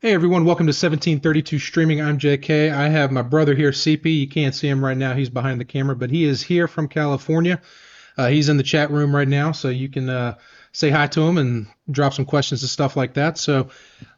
Hey everyone, welcome to 1732 Streaming. I'm JK. I have my brother here, CP. You can't see him right now. He's behind the camera, but he is here from California. He's in the chat room right now, so you can say hi to him and drop some questions and stuff like that. So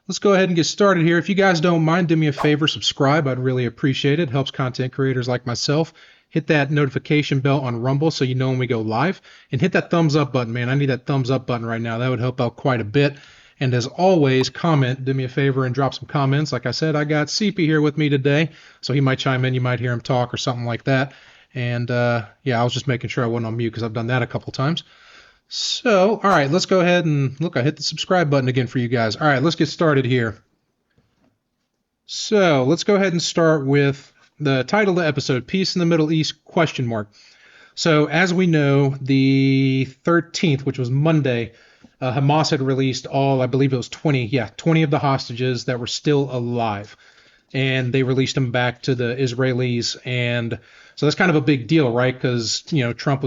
let's go ahead and get started here. If you guys don't mind, do me a favor, subscribe. I'd really appreciate it. Helps content creators like myself. Hit that notification bell on Rumble so you know when we go live. And hit that thumbs up button, man. I need that thumbs up button right now. That would help out quite a bit. And as always, comment. Do me a favor and drop some comments. Like I said, I got CP here with me today, so he might chime in. You might hear him talk or something like that. And yeah, I was just making sure I wasn't on mute because I've done that a couple times. So, all right, let's go ahead and look. I hit the subscribe button again for you guys. All right, let's get started here. So let's go ahead and start with the title of the episode: Peace in the Middle East? ? So as we know, the 13th, which was Monday, Hamas had released I believe it was 20 of the hostages that were still alive. And they released them back to the Israelis. And so that's kind of a big deal, right? Because, Trump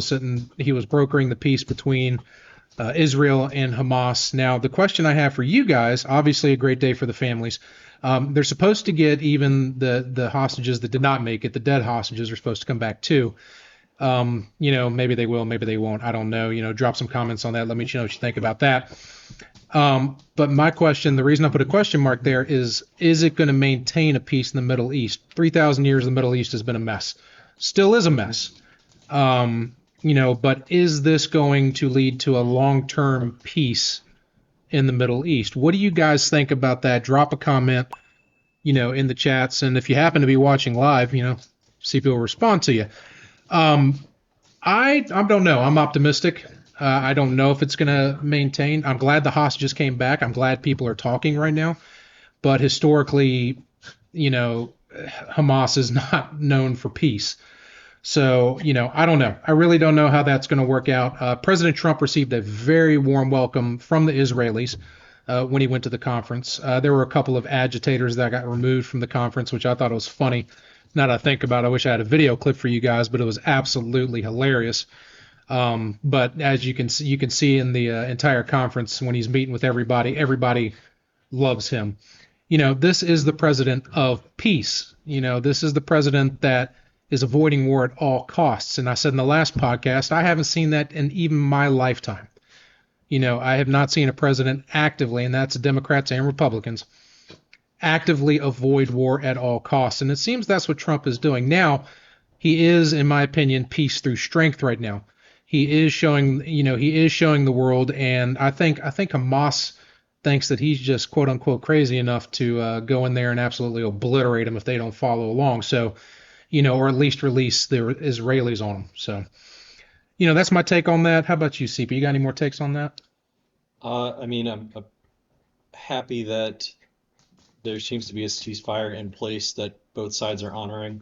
he was brokering the peace between Israel and Hamas. Now, the question I have for you guys, obviously a great day for the families. They're supposed to get even the hostages that did not make it, the dead hostages are supposed to come back too. Maybe they will, maybe they won't. I don't know. Drop some comments on that. Let me know what you think about that. But my question, the reason I put a question mark there is it going to maintain a peace in the Middle East? 3,000 years, the Middle East has been a mess. Still is a mess. But is this going to lead to a long-term peace in the Middle East? What do you guys think about that? Drop a comment, in the chats. And if you happen to be watching live, CP will respond to you. I don't know. I'm optimistic. I don't know if it's going to maintain. I'm glad the hostages came back. I'm glad people are talking right now. But historically, Hamas is not known for peace. So, I don't know. I really don't know how that's going to work out. President Trump received a very warm welcome from the Israelis when he went to the conference. There were a couple of agitators that got removed from the conference, which I thought was funny. Now that I think about it, I wish I had a video clip for you guys, but it was absolutely hilarious. But as you can see in the entire conference when he's meeting with everybody loves him. This is the president of peace. This is the president that is avoiding war at all costs. And I said in the last podcast, I haven't seen that in even my lifetime. I have not seen a president actively, and that's Democrats and Republicans, actively avoid war at all costs. And it seems that's what Trump is doing. Now, he is, in my opinion, peace through strength right now. He is showing the world, and I think Hamas thinks that he's just quote unquote crazy enough to go in there and absolutely obliterate them if they don't follow along. So, or at least release the Israelis on them. So, that's my take on that. How about you, CP? You got any more takes on that? I'm happy that there seems to be a ceasefire in place that both sides are honoring,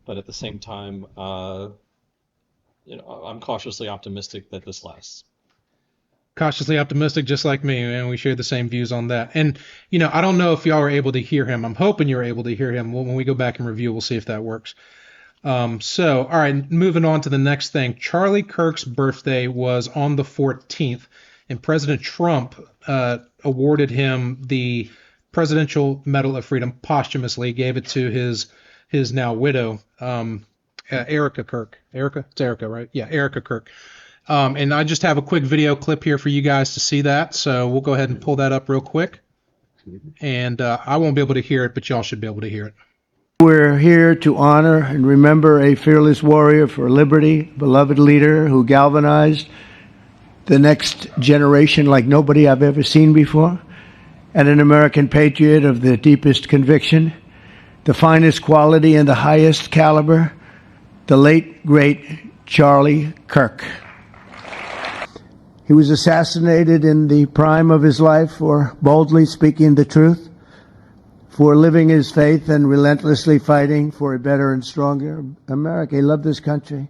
but at the same time, I'm cautiously optimistic that this lasts. Cautiously optimistic, just like me, and we share the same views on that. And, I don't know if y'all are able to hear him. I'm hoping you're able to hear him. When we go back and review, we'll see if that works. So, all right, moving on to the next thing. Charlie Kirk's birthday was on the 14th, and President Trump awarded him the Presidential Medal of Freedom posthumously, gave it to his now widow, Erica Kirk. It's Erica, right? Yeah, Erica Kirk. And I just have a quick video clip here for you guys to see that. So we'll go ahead and pull that up real quick. And I won't be able to hear it, but y'all should be able to hear it. We're here to honor and remember a fearless warrior for liberty, beloved leader who galvanized the next generation like nobody I've ever seen before, and an American patriot of the deepest conviction, the finest quality and the highest caliber, the late, great Charlie Kirk. He was assassinated in the prime of his life for boldly speaking the truth, for living his faith and relentlessly fighting for a better and stronger America. He loved this country.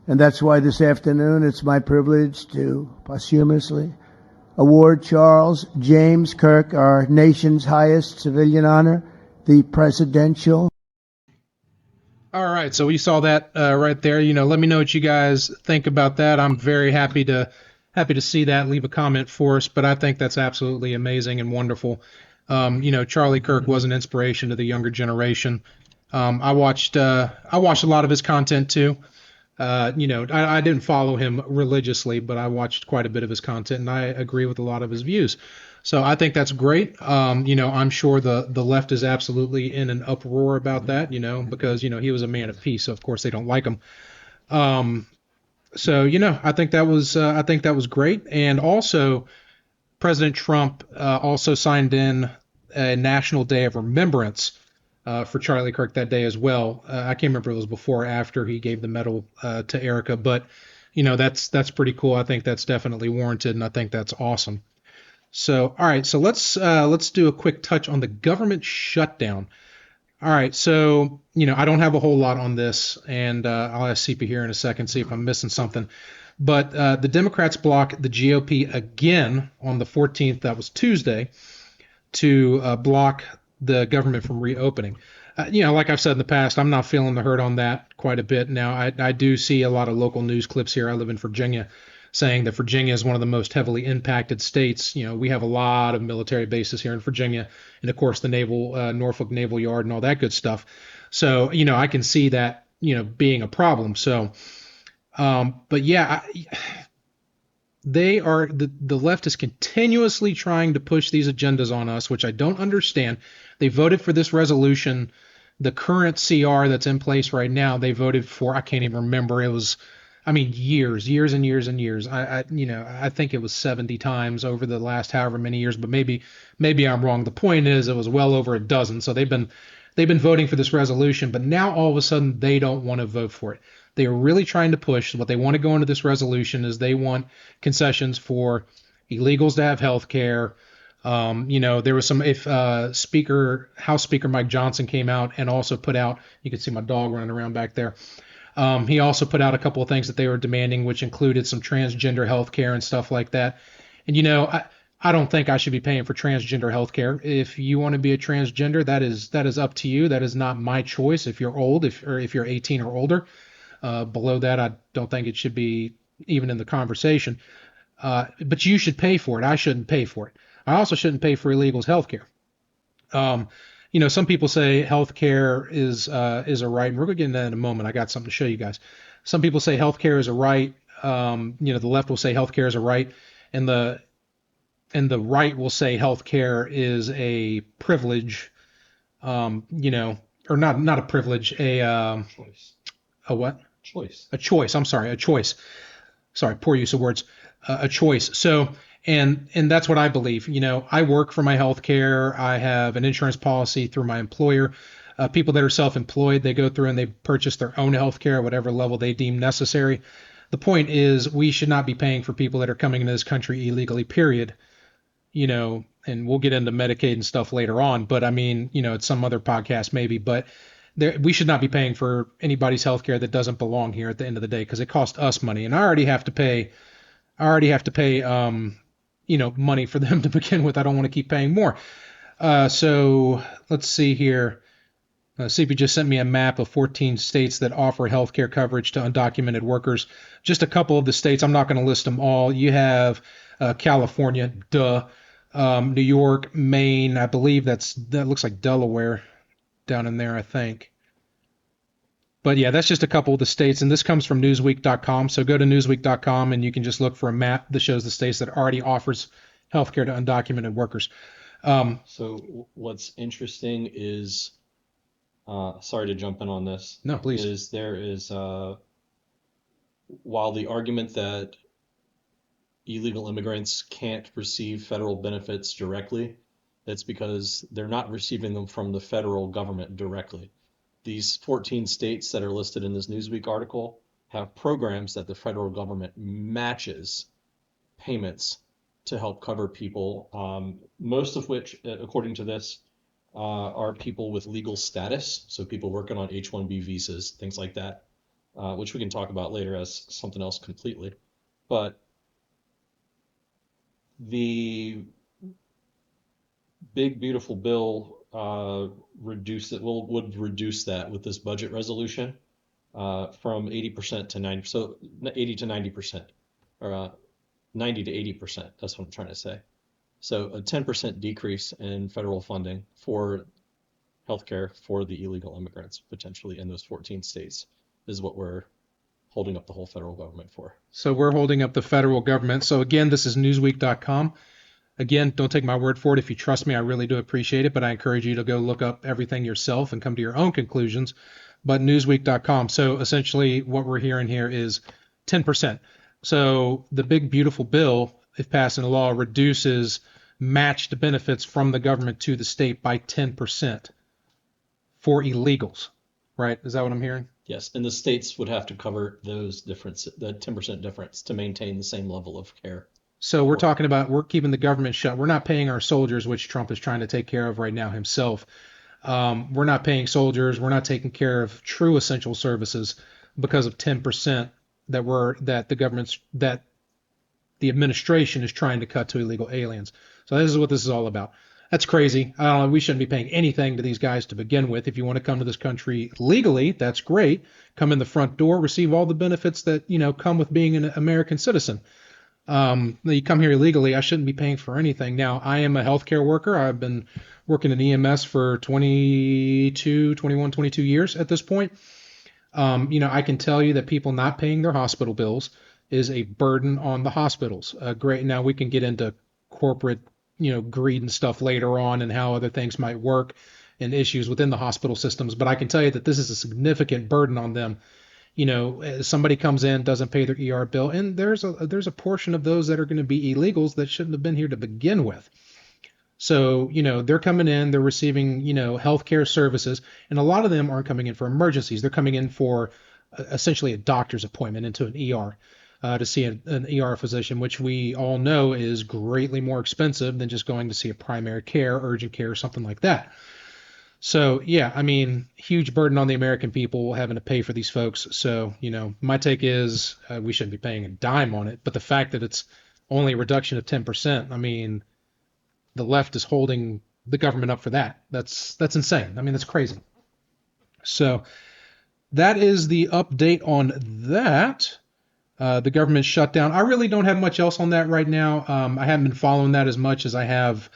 And that's why this afternoon it's my privilege to posthumously award Charles James Kirk, our nation's highest civilian honor, the Presidential. All right, so we saw that right there. Let me know what you guys think about that. I'm very happy to see that. Leave a comment for us, but I think that's absolutely amazing and wonderful. Charlie Kirk was an inspiration to the younger generation. I watched a lot of his content too. I didn't follow him religiously, but I watched quite a bit of his content, and I agree with a lot of his views. So I think that's great. I'm sure the left is absolutely in an uproar about that, because he was a man of peace, so of course they don't like him. Um, I think that was great, and also President Trump also signed in a National Day of Remembrance for Charlie Kirk that day as well. I can't remember if it was before or after he gave the medal to Erica, but that's pretty cool. I think that's definitely warranted, and I think that's awesome. So, all right, so let's do a quick touch on the government shutdown. All right, so I don't have a whole lot on this, and I'll ask CP here in a second, see if I'm missing something. But the Democrats blocked the GOP again on the 14th. That was Tuesday, to block the government from reopening. Like I've said in the past, I'm not feeling the hurt on that quite a bit. Now, I do see a lot of local news clips here. I live in Virginia, saying that Virginia is one of the most heavily impacted states. We have a lot of military bases here in Virginia, and of course the Norfolk Naval Yard and all that good stuff. So, I can see that, being a problem. So, but yeah, the left is continuously trying to push these agendas on us, which I don't understand. They voted for this resolution. The current CR that's in place right now, they voted for, I can't even remember. It was, years and years and years. I think it was 70 times over the last however many years, but maybe I'm wrong. The point is, it was well over a dozen. So they've been voting for this resolution, but now all of a sudden they don't want to vote for it. They are really trying to push what they want to go into this resolution is they want concessions for illegals to have health care. There was some House Speaker Mike Johnson came out and also put out, you can see my dog running around back there. He also put out a couple of things that they were demanding, which included some transgender health care and stuff like that. And, I don't think I should be paying for transgender health care. If you want to be a transgender, that is up to you. That is not my choice. If you're old, if you're 18 or older, below that, I don't think it should be even in the conversation. But you should pay for it. I shouldn't pay for it. I also shouldn't pay for illegals' health care. Some people say health care is a right, and we're going to get into that in a moment. I got something to show you guys. Some people say health care is a right. The left will say health care is a right, and the right will say health care is a privilege. Or not a privilege, Choice. a what? Choice. A choice. I'm sorry, a choice. Sorry, poor use of words. A choice. So, and that's what I believe. I work for my health care. I have an insurance policy through my employer. People that are self-employed, they go through and they purchase their own health care at whatever level they deem necessary. The point is, we should not be paying for people that are coming into this country illegally, period. And we'll get into Medicaid and stuff later on, but at some other podcast maybe, but we should not be paying for anybody's health care that doesn't belong here at the end of the day, because it costs us money, and I already have to pay money for them to begin with. I don't want to keep paying more. So let's see here. CP just sent me a map of 14 states that offer health care coverage to undocumented workers. Just a couple of the states. I'm not going to list them all. You have California, New York, Maine. I believe that looks like Delaware down in there, I think. But yeah, that's just a couple of the states, and this comes from Newsweek.com. So go to Newsweek.com and you can just look for a map that shows the states that already offers healthcare to undocumented workers. So what's interesting is, sorry to jump in on this. No, please. While the argument that illegal immigrants can't receive federal benefits directly, that's because they're not receiving them from the federal government directly. These 14 states that are listed in this Newsweek article have programs that the federal government matches payments to help cover people, most of which, according to this, are people with legal status, so people working on H-1B visas, things like that, which we can talk about later as something else completely. But the big beautiful bill would reduce that with this budget resolution from 80% to 90%, so 80 to 90%, or 90 to 80%. That's what I'm trying to say. So a 10% decrease in federal funding for healthcare for the illegal immigrants potentially in those 14 states is what we're holding up the whole federal government for. So we're holding up the federal government. So again, this is Newsweek.com. Again, don't take my word for it. If you trust me, I really do appreciate it, but I encourage you to go look up everything yourself and come to your own conclusions. But Newsweek.com. So essentially what we're hearing here is 10%. So the big beautiful bill, if passed into law, reduces matched benefits from the government to the state by 10% for illegals, right? Is that what I'm hearing? Yes, and the states would have to cover those difference, the 10% difference, to maintain the same level of care. So we're talking about we're keeping the government shut. We're not paying our soldiers, which Trump is trying to take care of right now himself. We're not paying soldiers. We're not taking care of true essential services because of 10% that the administration is trying to cut to illegal aliens. So this is what this is all about. That's crazy. We shouldn't be paying anything to these guys to begin with. If you want to come to this country legally, that's great. Come in the front door, receive all the benefits that come with being an American citizen. You come here illegally, I shouldn't be paying for anything. Now, I am a healthcare worker. I've been working in EMS for 22 years at this point. I can tell you that people not paying their hospital bills is a burden on the hospitals. Great. Now we can get into corporate, greed and stuff later on and how other things might work and issues within the hospital systems. But I can tell you that this is a significant burden on them. Somebody comes in, doesn't pay their ER bill, and there's a portion of those that are going to be illegals that shouldn't have been here to begin with. So, they're coming in, they're receiving, healthcare services, and a lot of them aren't coming in for emergencies. They're coming in for essentially a doctor's appointment into an ER to see an ER physician, which we all know is greatly more expensive than just going to see a primary care, urgent care, or something like that. So, yeah, I mean, huge burden on the American people having to pay for these folks. So, my take is we shouldn't be paying a dime on it. But the fact that it's only a reduction of 10%, I mean, the left is holding the government up for that. That's insane. I mean, that's crazy. So that is the update on that. The government shutdown. I really don't have much else on that right now. I haven't been following that as much as I have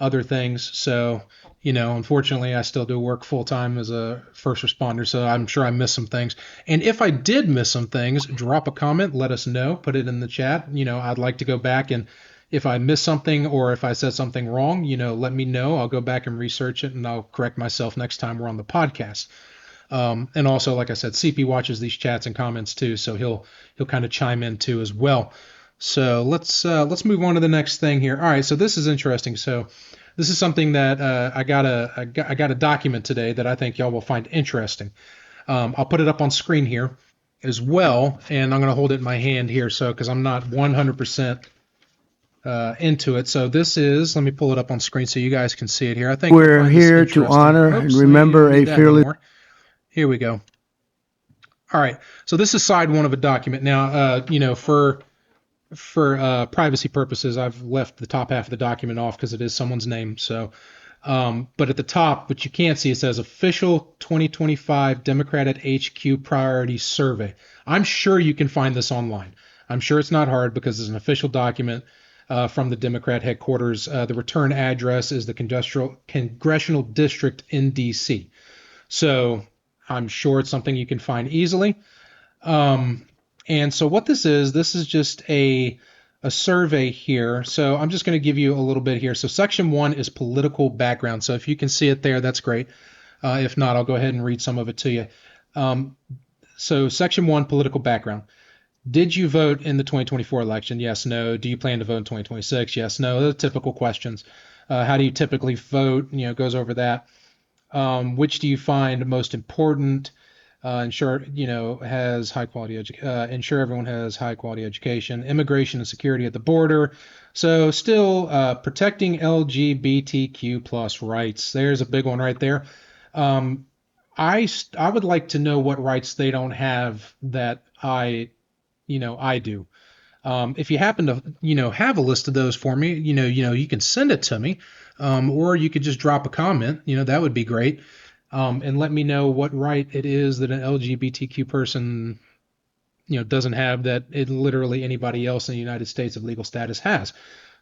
other things. So, unfortunately, I still do work full time as a first responder. So I'm sure I missed some things. And if I did miss some things, drop a comment, let us know, put it in the chat. I'd like to go back, and if I missed something or if I said something wrong, let me know. I'll go back and research it and I'll correct myself next time we're on the podcast. And also, like I said, CP watches these chats and comments too, so he'll kind of chime in too as well. So let's move on to the next thing here. All right, so this is interesting. So this is something that I got a document today that I think y'all will find interesting. I'll put it up on screen here as well, and I'm going to hold it in my hand here, so because I'm not 100% into it. So this is, let me pull it up on screen so you guys can see it here. I think we're here to honor and remember a fearless. Here we go. All right. So this is side one of a document. Now, for privacy purposes, I've left the top half of the document off because it is someone's name. So, but at the top, what you can't see, it says official 2025 Democrat at HQ priority survey. I'm sure you can find this online. I'm sure it's not hard because it's an official document from the Democrat headquarters. The return address is the congressional district in DC. So I'm sure it's something you can find easily. And so what this is just a survey here. So I'm just going to give you a little bit here. So section 1 is political background. So if you can see it there, that's great. If not, I'll go ahead and read some of it to you. So section 1, political background. Did you vote in the 2024 election? Yes, no. Do you plan to vote in 2026? Yes, no. The typical questions. How do you typically vote? Goes over that. Which do you find most important? Ensure has high quality ensure everyone has high quality education, immigration and security at the border. So still protecting LGBTQ plus rights. There's a big one right there. I would like to know what rights they don't have that I do. If you happen to have a list of those for me, you can send it to me, or you could just drop a comment. That would be great. And let me know what right it is that an LGBTQ person, doesn't have that literally anybody else in the United States of legal status has.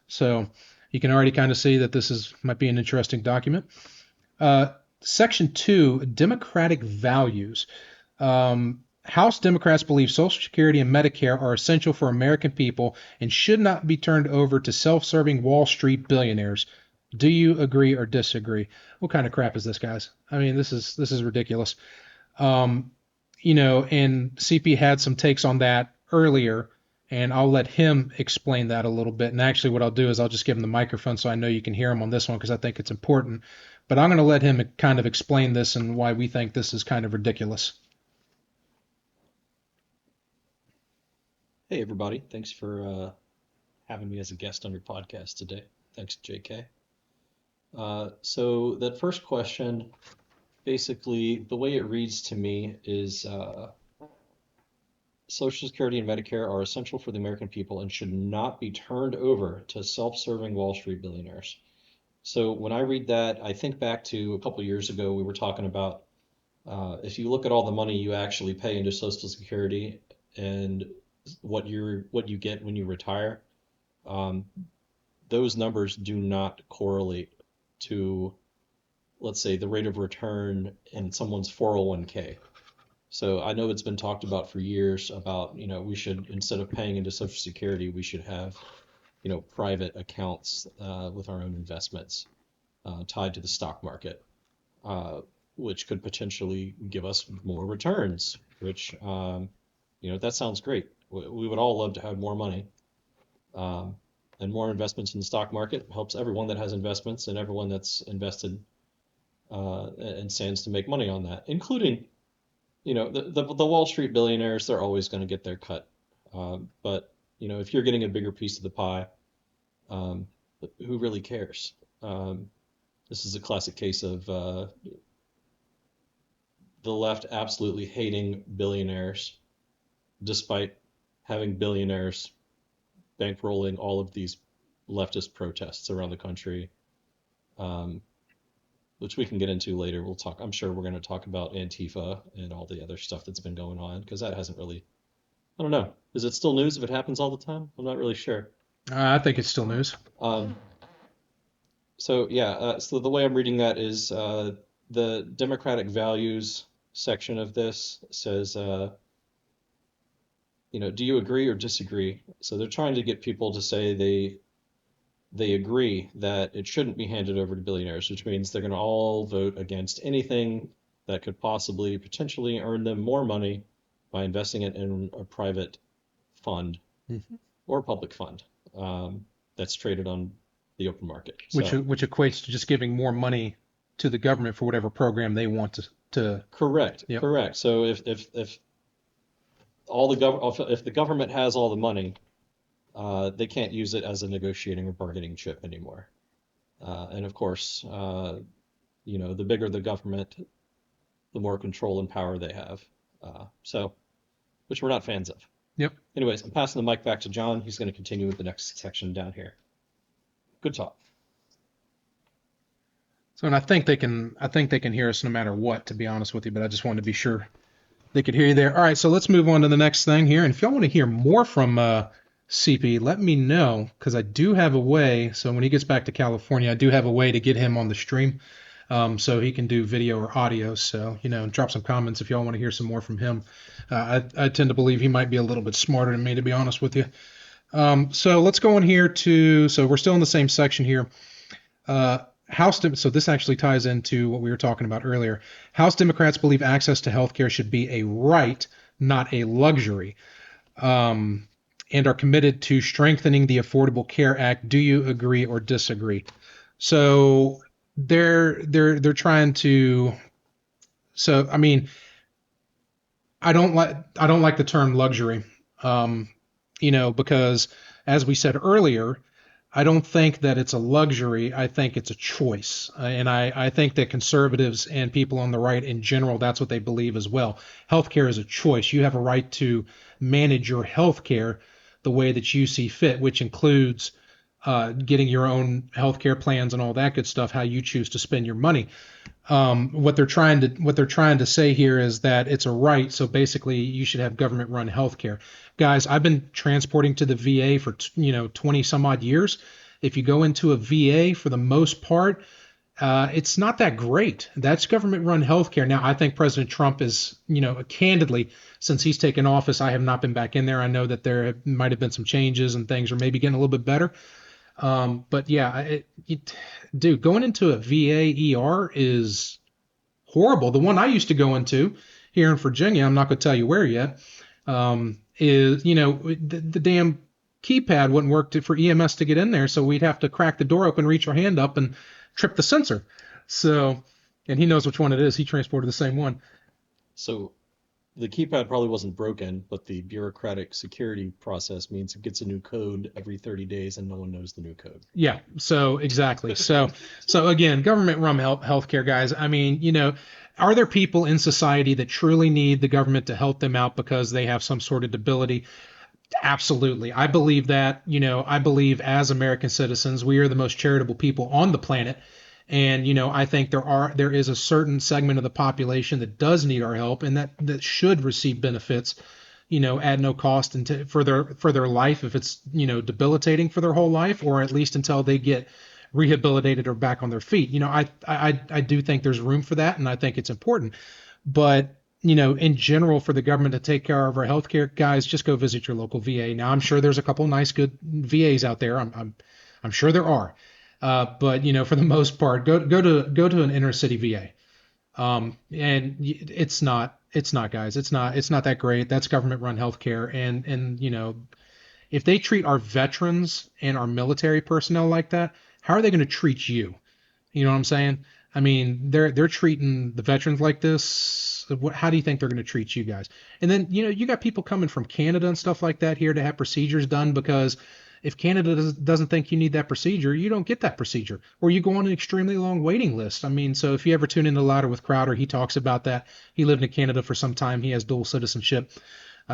So You can already kind of see that this might be an interesting document. Section 2, Democratic Values. House Democrats believe Social Security and Medicare are essential for American people and should not be turned over to self-serving Wall Street billionaires. Do you agree or disagree? What kind of crap is this, guys? I mean, this is ridiculous. And CP had some takes on that earlier, and I'll let him explain that a little bit. And actually, what I'll do is I'll just give him the microphone so I know you can hear him on this one because I think it's important. But I'm going to let him kind of explain this and why we think this is kind of ridiculous. Hey, everybody. Thanks for having me as a guest on your podcast today. Thanks, JK. So that first question, basically, the way it reads to me is Social Security and Medicare are essential for the American people and should not be turned over to self-serving Wall Street billionaires. So when I read that, I think back to a couple years ago, we were talking about if you look at all the money you actually pay into Social Security and what you get when you retire, those numbers do not correlate to, let's say, the rate of return in someone's 401k. So I know it's been talked about for years about, we should, instead of paying into Social Security, we should have, private accounts with our own investments tied to the stock market, which could potentially give us more returns, which, that sounds great. We would all love to have more money. And more investments in the stock market helps everyone that has investments and everyone that's invested and stands to make money on that, including, the Wall Street billionaires. They're always going to get their cut. But, if you're getting a bigger piece of the pie, who really cares? This is a classic case of the left absolutely hating billionaires, despite having billionaires bankrolling all of these leftist protests around the country, which we can get into later. I'm sure we're going to talk about Antifa and all the other stuff that's been going on, because that hasn't really, I don't know. Is it still news if it happens all the time? I'm not really sure. I think it's still news. So the way I'm reading that is the Democratic Values section of this says, do you agree or disagree? So they're trying to get people to say they agree that it shouldn't be handed over to billionaires, which means they're going to all vote against anything that could possibly potentially earn them more money by investing it in a private fund or a public fund that's traded on the open market. Which equates to just giving more money to the government for whatever program they want to. Correct. Yep. Correct. So if the government has all the money, they can't use it as a negotiating or bargaining chip anymore. And of course, the bigger the government, the more control and power they have. Which we're not fans of. Yep. Anyways, I'm passing the mic back to John. He's going to continue with the next section down here. Good talk. So, and I think they can hear us no matter what, to be honest with you, but I just wanted to be sure they could hear you there. All right, so let's move on to the next thing here. And if y'all want to hear more from CP, let me know, because I do have a way. So when he gets back to California, I do have a way to get him on the stream, so he can do video or audio. So, drop some comments if y'all want to hear some more from him. I tend to believe he might be a little bit smarter than me, to be honest with you. So let's go in here so we're still in the same section here. So this actually ties into what we were talking about earlier. House Democrats believe access to health care should be a right, not a luxury, and are committed to strengthening the Affordable Care Act. Do you agree or disagree? So they're trying to. So I mean, I don't like the term luxury, because as we said earlier, I don't think that it's a luxury. I think it's a choice. And I think that conservatives and people on the right in general, that's what they believe as well. Healthcare is a choice. You have a right to manage your healthcare the way that you see fit, which includes getting your own healthcare plans and all that good stuff, how you choose to spend your money. What they're trying to say here is that it's a right. So basically you should have government run healthcare. Guys, I've been transporting to the VA for 20 some odd years, If you go into a VA, for the most part, it's not that great. That's government-run healthcare. Now, I think President Trump is, candidly, since he's taken office, I have not been back in there. I know that might have been some changes and things are maybe getting a little bit better. But yeah, dude, going into a VA ER is horrible. The one I used to go into here in Virginia, I'm not going to tell you where yet, is, the damn keypad wouldn't work for EMS to get in there. So we'd have to crack the door open, reach our hand up, and trip the sensor. So, and he knows which one it is. He transported the same one. So the keypad probably wasn't broken, but the bureaucratic security process means it gets a new code every 30 days and no one knows the new code. Yeah. So exactly. So again, government run healthcare, guys. I mean, are there people in society that truly need the government to help them out because they have some sort of debility? Absolutely. I believe that, I believe as American citizens, we are the most charitable people on the planet. And, I think there is a certain segment of the population that does need our help and that should receive benefits, at no cost and for their life, if it's, debilitating for their whole life, or at least until they get rehabilitated or back on their feet. I do think there's room for that, and I think it's important. But in general, for the government to take care of our healthcare, guys, just go visit your local VA. Now, I'm sure there's a couple nice, good VAs out there. I'm sure there are. But for the most part, go to an inner city VA. And it's not, guys. It's not that great. That's government run healthcare. And if they treat our veterans and our military personnel like that, how are they going to treat you? You know what I'm saying? I mean, they're treating the veterans like this. How do you think they're going to treat you guys? And then, you got people coming from Canada and stuff like that here to have procedures done, because if Canada doesn't think you need that procedure, you don't get that procedure, or you go on an extremely long waiting list. I mean, so if you ever tune into Louder with Crowder, he talks about that. He lived in Canada for some time. He has dual citizenship.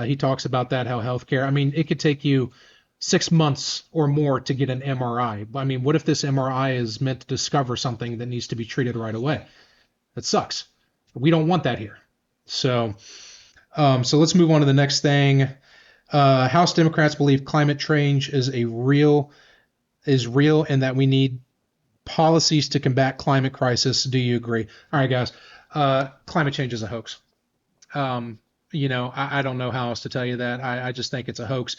He talks about that, how healthcare, I mean, it could take you 6 months or more to get an MRI. I mean, what if this MRI is meant to discover something that needs to be treated right away? That sucks. We don't want that here. So let's move on to the next thing. House Democrats believe climate change is real, and that we need policies to combat climate crisis. Do you agree? All right, guys. Climate change is a hoax. I don't know how else to tell you that. I just think it's a hoax.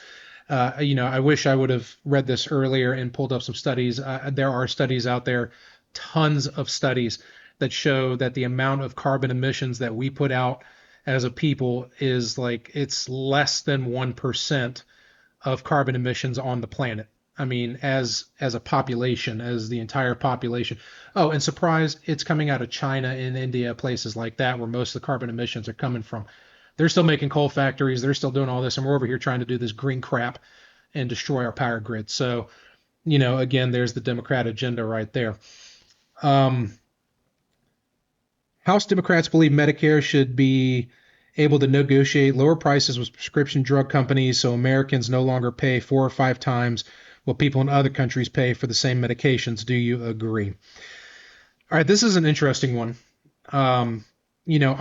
I wish I would have read this earlier and pulled up some studies. There are studies out there, tons of studies that show that the amount of carbon emissions that we put out as a people is it's less than 1% of carbon emissions on the planet. I mean, as a population, as the entire population. Oh, and surprise, it's coming out of China and India, places like that, where most of the carbon emissions are coming from. They're still making coal factories. They're still doing all this. And we're over here trying to do this green crap and destroy our power grid. So, again, there's the Democrat agenda right there. House Democrats believe Medicare should be able to negotiate lower prices with prescription drug companies so Americans no longer pay 4 or 5 times what people in other countries pay for the same medications. Do you agree? All right, this is an interesting one. I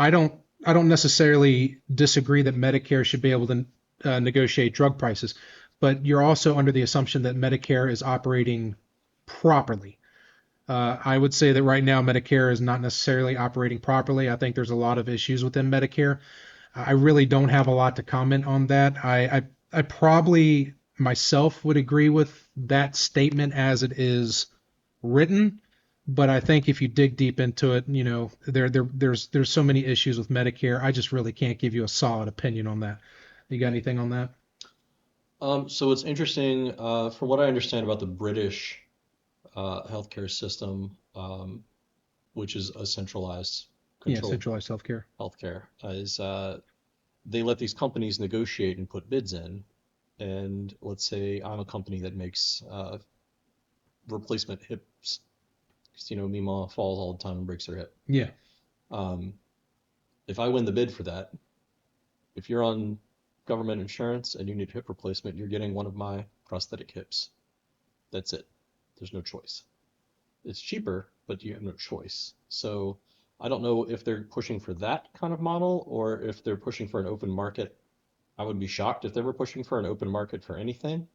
don't necessarily disagree that Medicare should be able to negotiate drug prices, but you're also under the assumption that Medicare is operating properly. I would say that right now Medicare is not necessarily operating properly. I think there's a lot of issues within Medicare. I really don't have a lot to comment on that. I probably myself would agree with that statement as it is written, but I think if you dig deep into it, there's so many issues with Medicare. I just really can't give you a solid opinion on that. You got anything on that? So it's interesting, from what I understand about the British healthcare system, which is a centralized Centralized healthcare. is they let these companies negotiate and put bids in. And let's say I'm a company that makes replacement hips, because Mima falls all the time and breaks her hip. Yeah. If I win the bid for that, if you're on government insurance and you need hip replacement, you're getting one of my prosthetic hips. That's it. There's no choice. It's cheaper, but you have no choice. So I don't know if they're pushing for that kind of model or if they're pushing for an open market. I would be shocked if they were pushing for an open market for anything.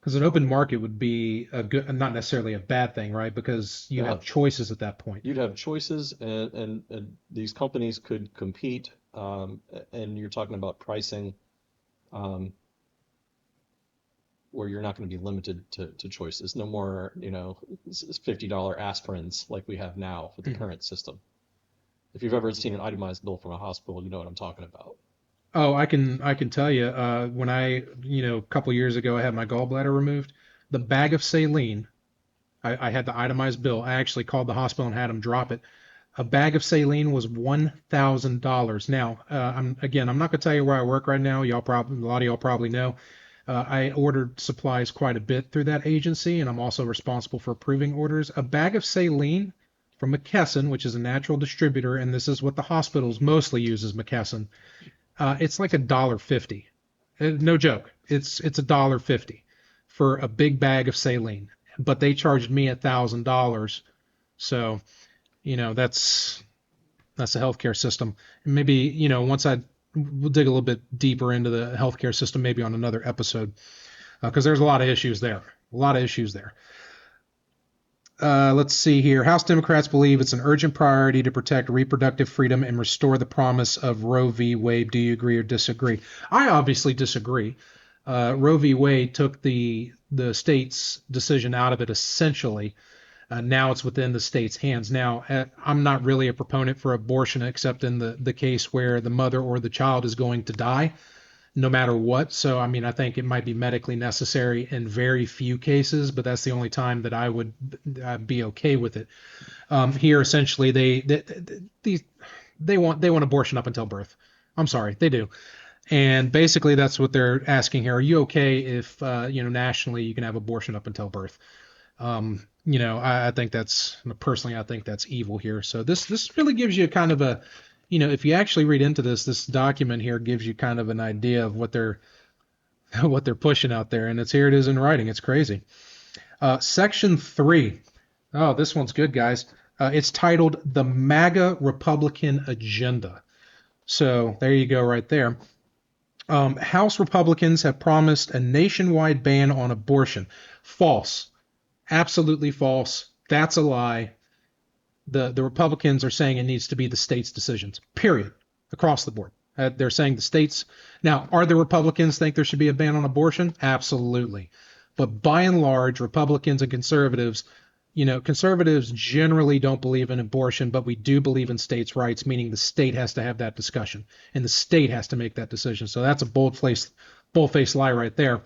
Because an open market would be a good, not necessarily a bad thing, right? Because you Yeah, have choices at that point. you'd have choices, and these companies could compete. And you're talking about pricing, um, where you're not going to be limited to choices. No more, $50 aspirins like we have now with the Mhm. current system. If you've ever seen an itemized bill from a hospital, you know what I'm talking about. Oh, I can tell you, when a couple years ago, I had my gallbladder removed. The bag of saline, I had the itemized bill. I actually called the hospital and had them drop it. A bag of saline was $1,000. Now, I'm not gonna tell you where I work right now. A lot of y'all probably know. I ordered supplies quite a bit through that agency, and I'm also responsible for approving orders. A bag of saline from McKesson, which is a natural distributor, and this is what the hospitals mostly use is McKesson. It's like $1.50. No joke. It's $1.50 for a big bag of saline, but they charged me $1,000. So that's the healthcare system. And maybe once we'll dig a little bit deeper into the healthcare system, maybe on another episode, because there's a lot of issues there. A lot of issues there. Let's see here. House Democrats believe it's an urgent priority to protect reproductive freedom and restore the promise of Roe v. Wade. Do you agree or disagree? I obviously disagree. Roe v. Wade took the state's decision out of it essentially. Now it's within the state's hands. Now, I'm not really a proponent for abortion except in the case where the mother or the child is going to die no matter what. So, I mean, I think it might be medically necessary in very few cases, but that's the only time that I would be okay with it. Here, essentially, they want abortion up until birth. I'm sorry, they do. And basically, that's what they're asking here. Are you okay if nationally you can have abortion up until birth? I think personally, I think that's evil here. So this really gives you kind of a, if you actually read into this document here gives you kind of an idea of what they're what they're pushing out there, and here it is in writing. It's crazy. Section 3. Oh, this one's good, guys. It's titled "The MAGA Republican Agenda." So there you go, right there. House Republicans have promised a nationwide ban on abortion. False. Absolutely false. That's a lie. The Republicans are saying it needs to be the state's decisions, period, across the board. They're saying the states. Now, are the Republicans think there should be a ban on abortion? Absolutely. But by and large, Republicans and conservatives, conservatives generally don't believe in abortion, but we do believe in states' rights, meaning the state has to have that discussion and the state has to make that decision. So that's a bold-faced lie right there.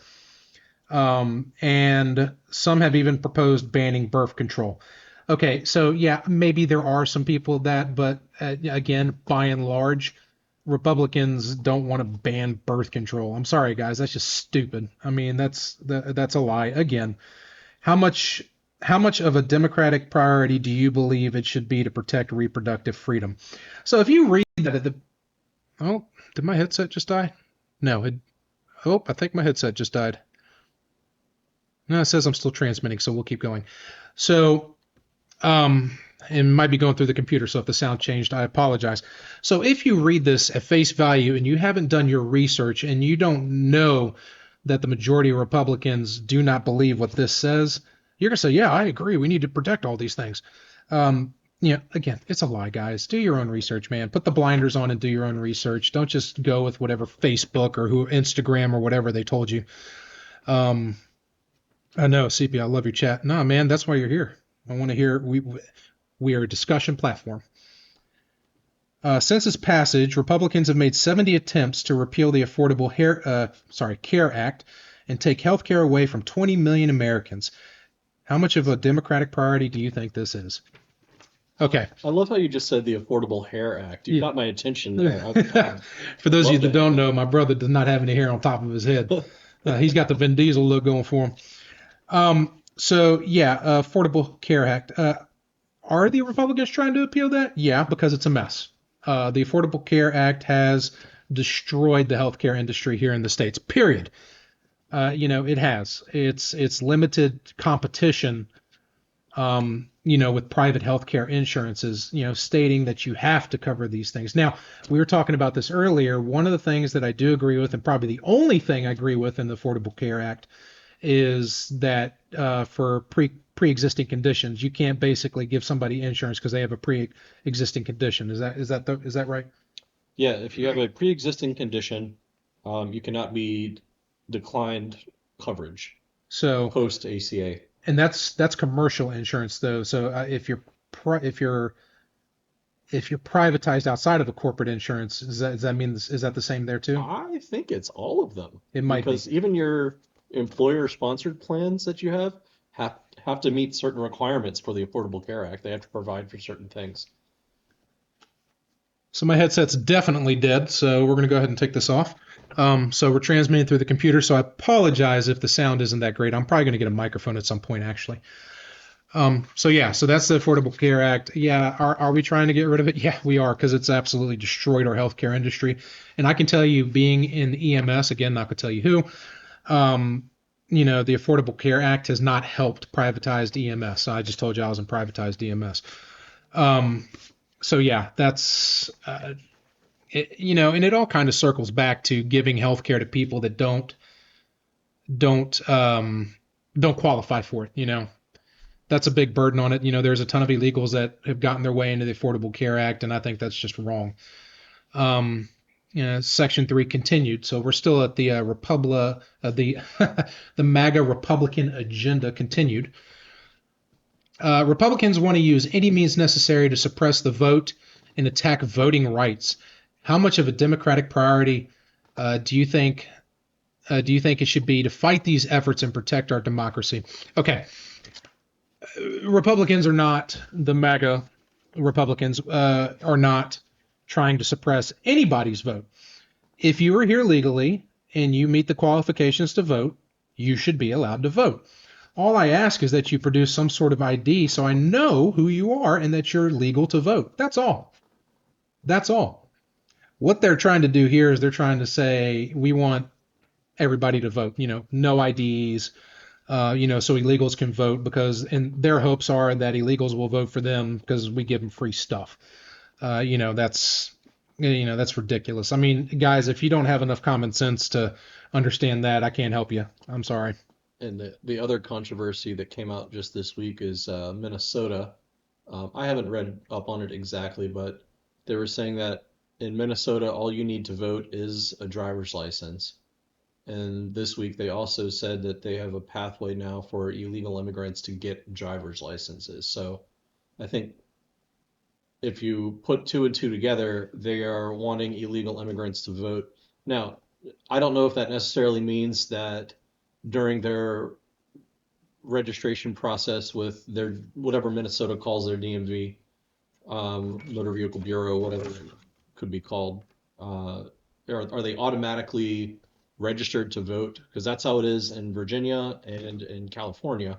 And some have even proposed banning birth control. Okay, so yeah, maybe there are some people but again, by and large, Republicans don't want to ban birth control. I'm sorry, guys, that's just stupid. I mean, that's a lie. Again, how much of a Democratic priority do you believe it should be to protect reproductive freedom? So if you read that oh, did my headset just die? No, I think my headset just died. No, it says I'm still transmitting, so we'll keep going. So, it might be going through the computer, so if the sound changed, I apologize. So if you read this at face value and you haven't done your research and you don't know that the majority of Republicans do not believe what this says, you're going to say, yeah, I agree. We need to protect all these things. Again, it's a lie, guys. Do your own research, man. Put the blinders on and do your own research. Don't just go with whatever Facebook or Instagram or whatever they told you. I know, CP, I love your chat. No, man, that's why you're here. I want to hear. We are a discussion platform. Since its passage, Republicans have made 70 attempts to repeal the Affordable Care Act and take health care away from 20 million Americans. How much of a Democratic priority do you think this is? Okay. I love how you just said the Affordable Hair Act. You got my attention there. For those of you that don't know, my brother does not have any hair on top of his head. He's got the Vin Diesel look going for him. Affordable Care Act. Are the Republicans trying to appeal that? Yeah, because it's a mess. The Affordable Care Act has destroyed the healthcare industry here in the States, period. It has. It's limited competition, with private healthcare insurances, stating that you have to cover these things. Now, we were talking about this earlier. One of the things that I do agree with, and probably the only thing I agree with in the Affordable Care Act, is that for pre-existing conditions, you can't basically give somebody insurance because they have a pre-existing condition. Is that right? Yeah, if you have a pre-existing condition, you cannot be declined coverage So, post ACA. and that's commercial insurance though. So if you're privatized outside of a corporate insurance, does that mean is that the same there too? I think it's all of them It might be. because even your employer-sponsored plans that you have to meet certain requirements for the Affordable Care Act. They have to provide for certain things. So my headset's definitely dead, so we're going to go ahead and take this off. So we're transmitting through the computer, so I apologize if the sound isn't that great. I'm probably going to get a microphone at some point, actually. So that's the Affordable Care Act. Yeah, are we trying to get rid of it? Yeah, we are, because it's absolutely destroyed our healthcare industry. And I can tell you, being in EMS, again, not going to tell you who, the Affordable Care Act has not helped privatized EMS. So I just told you I was in privatized EMS. So yeah, that's and it all kind of circles back to giving healthcare to people that don't qualify for it. That's a big burden on it. There's a ton of illegals that have gotten their way into the Affordable Care Act, and I think that's just wrong. Section 3 continued, so we're still at the the MAGA Republican agenda continued. Republicans want to use any means necessary to suppress the vote and attack voting rights. How much of a Democratic priority do you think it should be to fight these efforts and protect our democracy? Okay. Republicans are not, the MAGA Republicans are not trying to suppress anybody's vote. If you are here legally and you meet the qualifications to vote, you should be allowed to vote. All I ask is that you produce some sort of ID so I know who you are and that you're legal to vote. That's all. That's all. What they're trying to do here is they're trying to say we want everybody to vote, no IDs, so illegals can vote and their hopes are that illegals will vote for them because we give them free stuff. That's ridiculous. I mean, guys, if you don't have enough common sense to understand that, I can't help you. I'm sorry. And the other controversy that came out just this week is Minnesota. I haven't read up on it exactly, but they were saying that in Minnesota, all you need to vote is a driver's license. And this week, they also said that they have a pathway now for illegal immigrants to get driver's licenses. So I think if you put two and two together, they are wanting illegal immigrants to vote. Now, I don't know if that necessarily means that during their registration process with their whatever Minnesota calls their DMV, Motor Vehicle Bureau, whatever it could be called, are they automatically registered to vote? Because that's how it is in Virginia and in California.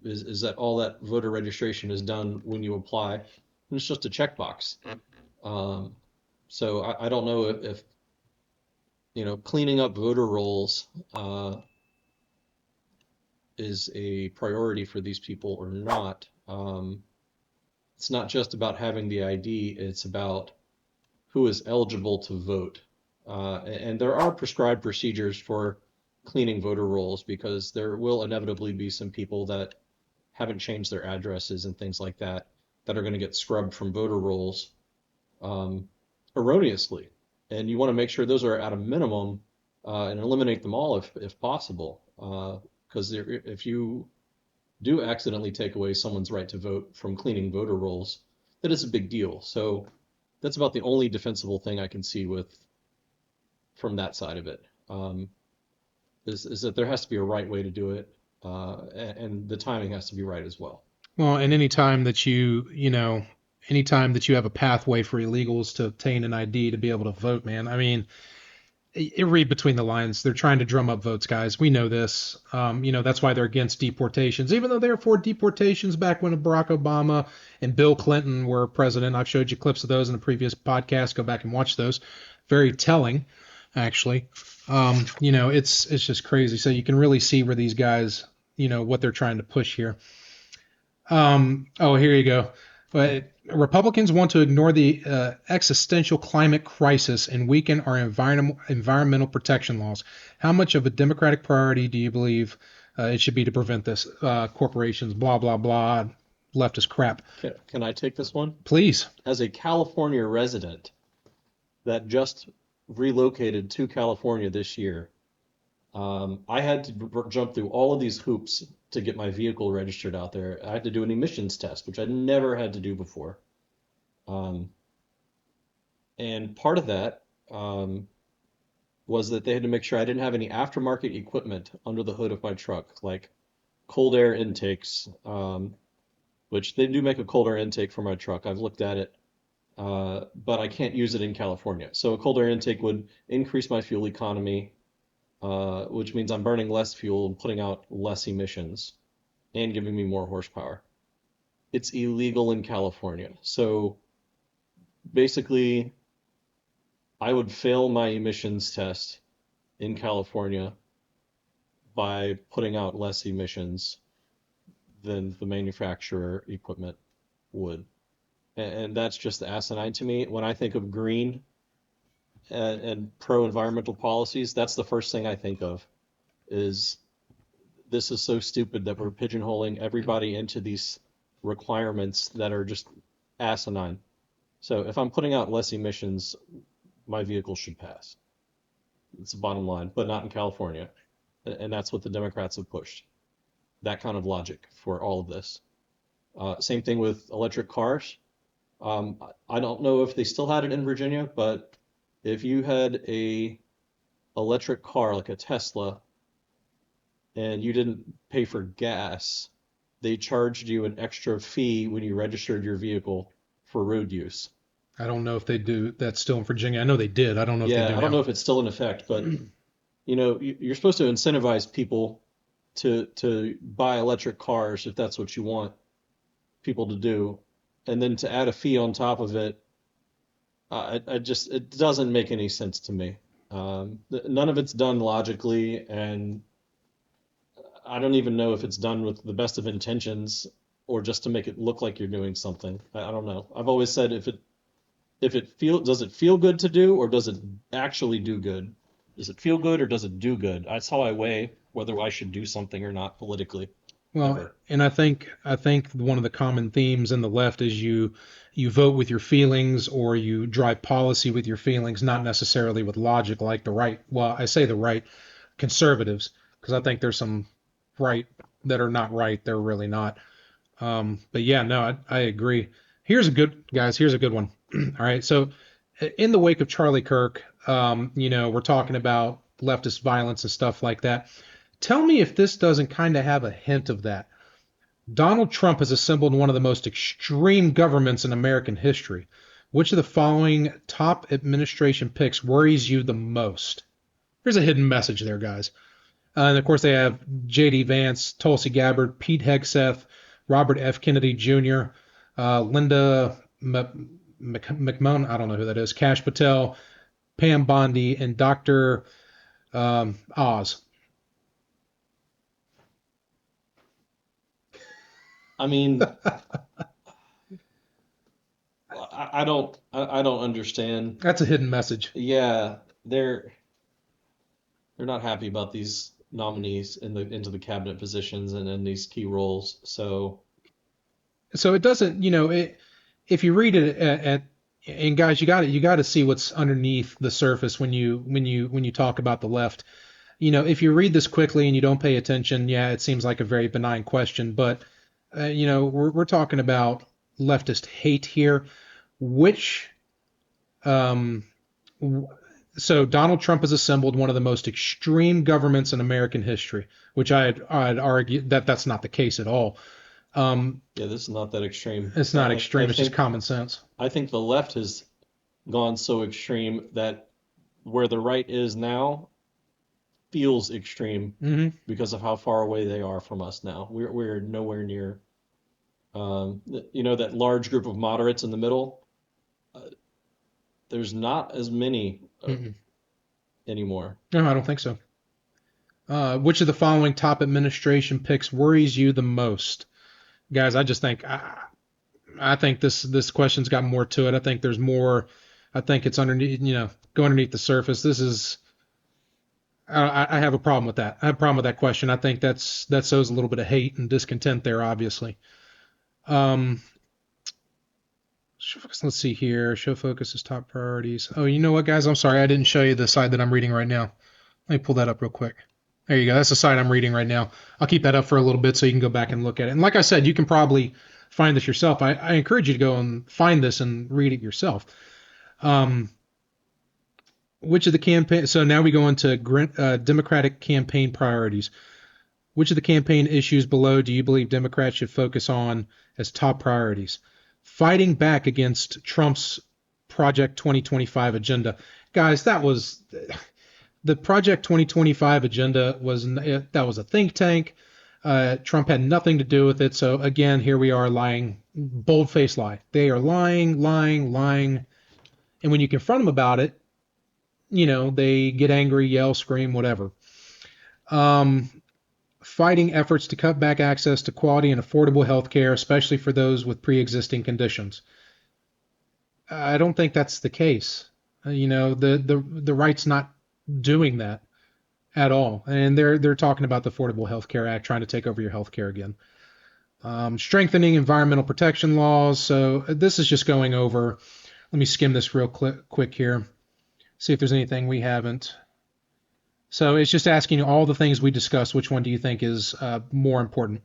Is that all that voter registration is done when you apply, and it's just a checkbox. So I don't know if cleaning up voter rolls is a priority for these people or not. It's not just about having the ID, it's about who is eligible to vote. And there are prescribed procedures for cleaning voter rolls because there will inevitably be some people that haven't changed their addresses and things like that are going to get scrubbed from voter rolls erroneously. And you want to make sure those are at a minimum and eliminate them all if possible. Because if you do accidentally take away someone's right to vote from cleaning voter rolls, that is a big deal. So that's about the only defensible thing I can see from that side of it. Is that there has to be a right way to do it, and the timing has to be right as well. Well, and anytime that you have a pathway for illegals to obtain an ID to be able to vote, man, I mean, you read between the lines. They're trying to drum up votes, guys. We know this. That's why they're against deportations, even though they were for deportations back when Barack Obama and Bill Clinton were president. I've showed you clips of those in a previous podcast. Go back and watch those. Very telling, actually. It's just crazy. So you can really see where these guys, what they're trying to push here. Here you go. But Republicans want to ignore the existential climate crisis and weaken our environmental protection laws. How much of a Democratic priority do you believe it should be to prevent this? Corporations, blah, blah, blah, leftist crap. Can I take this one? Please. As a California resident that just relocated to California this year, I had to jump through all of these hoops to get my vehicle registered out there. I had to do an emissions test, which I'd never had to do before. And part of that was that they had to make sure I didn't have any aftermarket equipment under the hood of my truck, like cold air intakes, which they do make a cold air intake for my truck. I've looked at it, but I can't use it in California. So a cold air intake would increase my fuel economy, which means I'm burning less fuel and putting out less emissions and giving me more horsepower. It's illegal in California. So basically, I would fail my emissions test in California by putting out less emissions than the manufacturer equipment would. And that's just asinine to me. When I think of green and pro-environmental policies, that's the first thing I think of, is this is so stupid that we're pigeonholing everybody into these requirements that are just asinine. So if I'm putting out less emissions, my vehicle should pass. It's the bottom line, but not in California. And that's what the Democrats have pushed. That kind of logic for all of this. Same thing with electric cars. I don't know if they still had it in Virginia, but if you had a electric car like a Tesla and you didn't pay for gas, they charged you an extra fee when you registered your vehicle for road use. I don't know if they do that still in Virginia. I know they did. I don't know if they do Yeah, I don't now. know if it's still in effect, but you're supposed to incentivize people to buy electric cars if that's what you want people to do, and then to add a fee on top of it. It doesn't make any sense to me. None of it's done logically, and I don't even know if it's done with the best of intentions or just to make it look like you're doing something. I don't know. I've always said does it feel good to do, or does it actually do good? Does it feel good or does it do good? That's how I weigh whether I should do something or not politically. Well, Ever. and I think one of the common themes in the left is you vote with your feelings, or you drive policy with your feelings, not necessarily with logic, like the right. Well, I say the right conservatives because I think there's some right that are not right. They're really not. But yeah, no, I agree. Here's a good one. All right. So in the wake of Charlie Kirk, we're talking about leftist violence and stuff like that. Tell me if this doesn't kind of have a hint of that. Donald Trump has assembled one of the most extreme governments in American history. Which of the following top administration picks worries you the most? There's a hidden message there, guys. And of course, they have J.D. Vance, Tulsi Gabbard, Pete Hegseth, Robert F. Kennedy Jr., Linda McMahon, I don't know who that is, Kash Patel, Pam Bondi, and Dr. Oz. I mean, I don't understand. That's a hidden message. Yeah, they're not happy about these nominees into the cabinet positions and in these key roles. So it doesn't, if you read it and guys, you got to see what's underneath the surface when you talk about the left. If you read this quickly and you don't pay attention, yeah, it seems like a very benign question, but we're talking about leftist hate here. So Donald Trump has assembled one of the most extreme governments in American history, which I'd argue that that's not the case at all. yeah, this is not that extreme. It's not extreme. I It's just think common sense. I think the left has gone so extreme that where the right is now feels extreme because of how far away they are from us now. We're nowhere near, that large group of moderates in the middle. There's not as many anymore. No, I don't think so. Which of the following top administration picks worries you the most? Guys, I just think I think this question's got more to it. I think there's more. I think it's underneath, go underneath the surface. This is. I have a problem with that. I have a problem with that question. I think that sows a little bit of hate and discontent there, obviously. Um, let's see here. Show focus is top priorities. Oh, you know what, guys? I'm sorry. I didn't show you the side that I'm reading right now. Let me pull that up real quick. There you go. That's the side I'm reading right now. I'll keep that up for a little bit so you can go back and look at it. And like I said, you can probably find this yourself. I encourage you to go and find this and read it yourself. Which of the campaign? So now we go into Democratic campaign priorities. Which of the campaign issues below do you believe Democrats should focus on as top priorities? Fighting back against Trump's Project 2025 agenda. Guys, that was the Project 2025 agenda that was a think tank. Trump had nothing to do with it. So again, here we are lying, bold-faced lie. They are lying. And when you confront them about it, they get angry, yell, scream, whatever. Fighting efforts to cut back access to quality and affordable health care, especially for those with pre-existing conditions. I don't think that's the case. The right's not doing that at all. And they're talking about the Affordable Health Care Act, trying to take over your health care again. Strengthening environmental protection laws. So this is just going over. Let me skim this real quick here. See if there's anything we haven't. So it's just asking you all the things we discussed. Which one do you think is more important?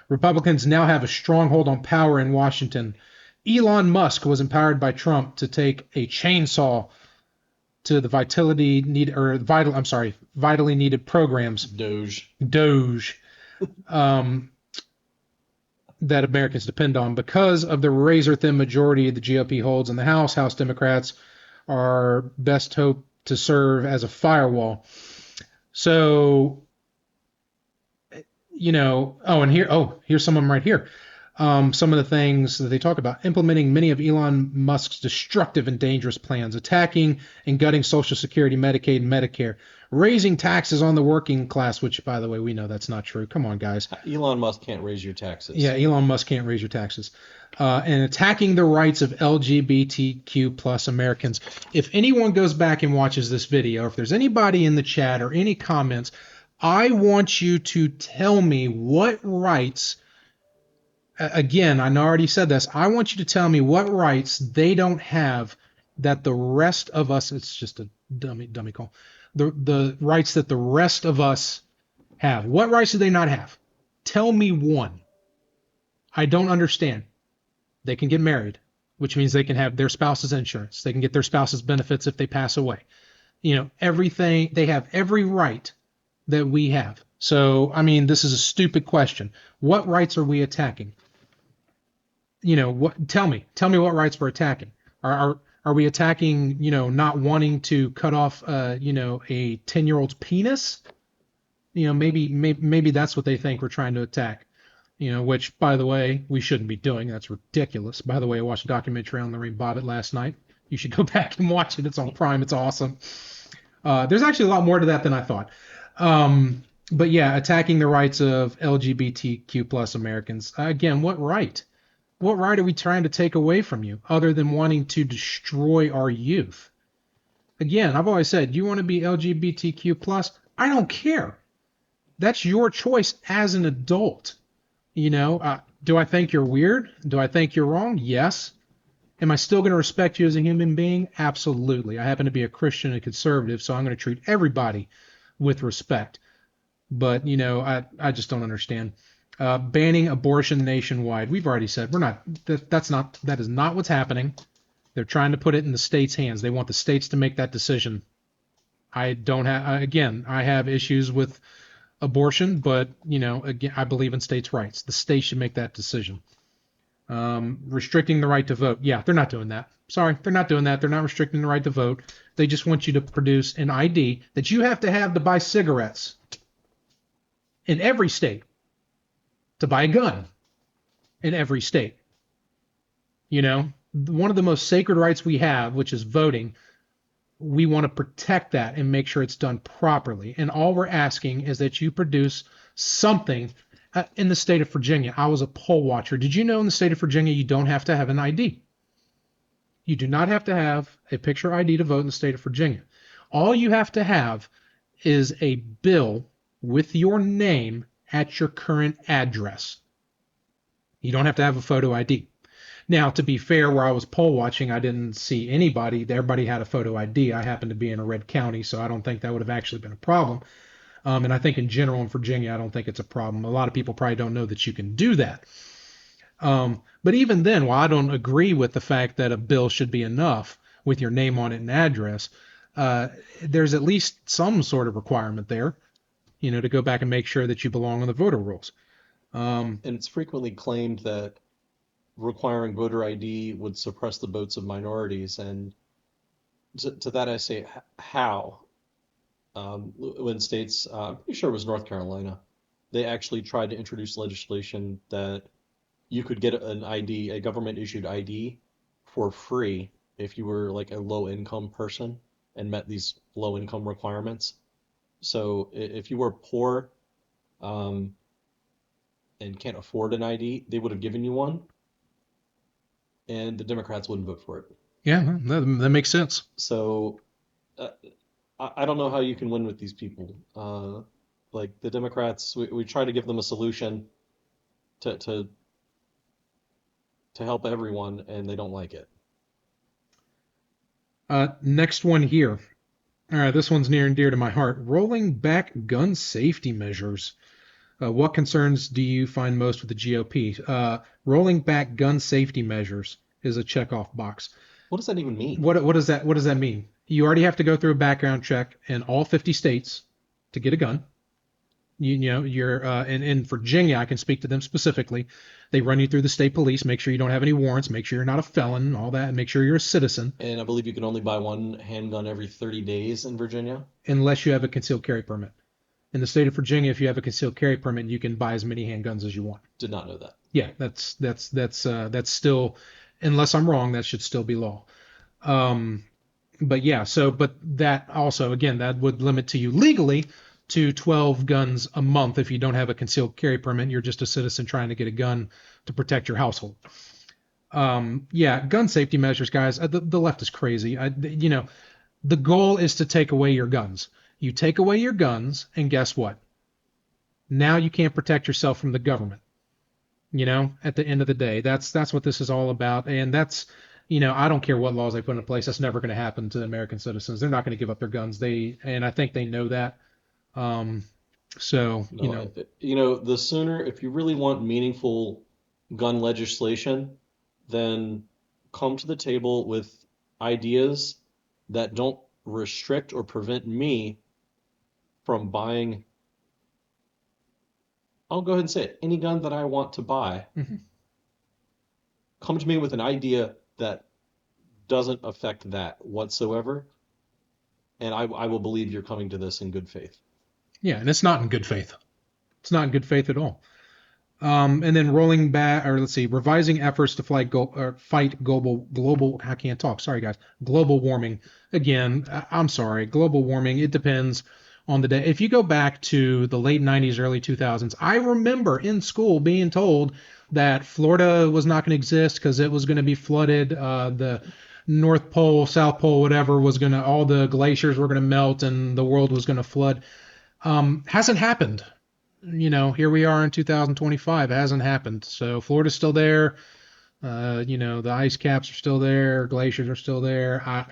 Republicans now have a stronghold on power in Washington. Elon Musk was empowered by Trump to take a chainsaw to the vitally needed programs. Doge. That Americans depend on. Because of the razor-thin majority the GOP holds in the House, House Democrats are best hoped to serve as a firewall. So, here's some of them right here. Some of the things that they talk about: implementing many of Elon Musk's destructive and dangerous plans, attacking and gutting Social Security, Medicaid, and Medicare, raising taxes on the working class, which, by the way, we know that's not true. Come on, guys. Elon Musk can't raise your taxes. Yeah, Elon Musk can't raise your taxes. And attacking the rights of LGBTQ plus Americans. If anyone goes back and watches this video, if there's anybody in the chat or any comments, I want you to tell me what rights. Again, I already said this. I want you to tell me what rights they don't have that the rest of us. It's just a dummy call. The rights that the rest of us have. What rights do they not have? Tell me one. I don't understand. They can get married, which means they can have their spouse's insurance. They can get their spouse's benefits if they pass away. Everything. They have every right that we have. So, this is a stupid question. What rights are we attacking? Tell me what rights we're attacking. Are we attacking, not wanting to cut off, a 10-year-old's penis? Maybe that's what they think we're trying to attack, which, by the way, we shouldn't be doing. That's ridiculous. By the way, I watched a documentary on Lorraine Bobbitt last night. You should go back and watch it. It's on Prime. It's awesome. There's actually a lot more to that than I thought. But yeah, attacking the rights of LGBTQ plus Americans. Again, what right? What right are we trying to take away from you other than wanting to destroy our youth? Again, I've always said, you want to be LGBTQ plus? I don't care. That's your choice as an adult. Do I think you're weird? Do I think you're wrong? Yes. Am I still going to respect you as a human being? Absolutely. I happen to be a Christian and conservative, so I'm going to treat everybody with respect. But, I just don't understand. Banning abortion nationwide. We've already said that is not what's happening. They're trying to put it in the states' hands. They want the states to make that decision. I have issues with abortion, but, again, I believe in states' rights. The states should make that decision. Restricting the right to vote. Yeah, they're not doing that. Sorry, they're not doing that. They're not restricting the right to vote. They just want you to produce an ID that you have to have to buy cigarettes in every state, to buy a gun in every state. One of the most sacred rights we have, which is voting, we want to protect that and make sure it's done properly. And all we're asking is that you produce something In the state of Virginia, I was a poll watcher. Did you know in the state of Virginia you don't have to have an ID? You do not have to have a picture ID to vote in the state of Virginia. All you have to have is a bill with your name at your current address. You don't have to have a photo ID. Now, to be fair, where I was poll watching, I didn't see anybody. Everybody had a photo ID. I happened to be in a red county, so I don't think that would have actually been a problem. And I think in general in Virginia, I don't think it's a problem. A lot of people probably don't know that you can do that. But even then, while I don't agree with the fact that a bill should be enough with your name on it and address, there's at least some sort of requirement there, to go back and make sure that you belong on the voter rolls. And it's frequently claimed that requiring voter ID would suppress the votes of minorities. And to that I say, how? When states, I'm pretty sure it was North Carolina, they actually tried to introduce legislation that you could get an ID, a government issued ID, for free if you were like a low income person and met these low income requirements. So if you were poor and can't afford an ID, they would have given you one, and the Democrats wouldn't vote for it. Yeah, that makes sense. So I don't know how you can win with these people. Like the Democrats, we try to give them a solution to help everyone, and they don't like it. Next one here. All right, this one's near and dear to my heart. Rolling back gun safety measures. What concerns do you find most with the GOP? Rolling back gun safety measures is a checkoff box. What does that even mean? What does that mean? You already have to go through a background check in all 50 states to get a gun. You're in Virginia, I can speak to them specifically. They run you through the state police, make sure you don't have any warrants, make sure you're not a felon, all that, and make sure you're a citizen. And I believe you can only buy one handgun every 30 days in Virginia, unless you have a concealed carry permit. In the state of Virginia, if you have a concealed carry permit, you can buy as many handguns as you want. Did not know that. Yeah, that's still, unless I'm wrong, that should still be law. But that also, again, that would limit to you legally to 12 guns a month if you don't have a concealed carry permit. You're just a citizen trying to get a gun to protect your household. Gun safety measures, guys. The left is crazy. The goal is to take away your guns. You take away your guns, and guess what? Now you can't protect yourself from the government. At the end of the day, that's what this is all about. And that's, I don't care what laws they put in place. That's never going to happen to American citizens. They're not going to give up their guns. And I think they know that. The sooner, if you really want meaningful gun legislation, then come to the table with ideas that don't restrict or prevent me from buying, I'll go ahead and say it, any gun that I want to buy. Mm-hmm. Come to me with an idea that doesn't affect that whatsoever, and I will believe you're coming to this in good faith. Yeah, and it's not in good faith. It's not in good faith at all. And then revising efforts to fight global. I can't talk. Sorry, guys. Global warming. Again, I'm sorry. Global warming. It depends on the day. If you go back to the late 90s, early 2000s, I remember in school being told that Florida was not going to exist because it was going to be flooded. The North Pole, South Pole, whatever all the glaciers were going to melt and the world was going to flood. Hasn't happened. Here we are in 2025. It hasn't happened. So Florida's still there. The ice caps are still there. Glaciers are still there.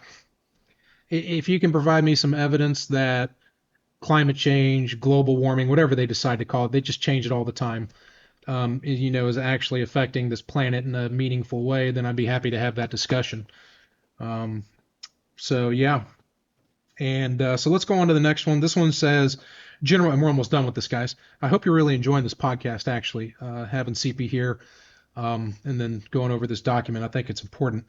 If you can provide me some evidence that climate change, global warming, whatever they decide to call it, they just change it all the time, is actually affecting this planet in a meaningful way, then I'd be happy to have that discussion. And so let's go on to the next one. This one says, General, and we're almost done with this, guys. I hope you're really enjoying this podcast, actually, having CP here and then going over this document. I think it's important.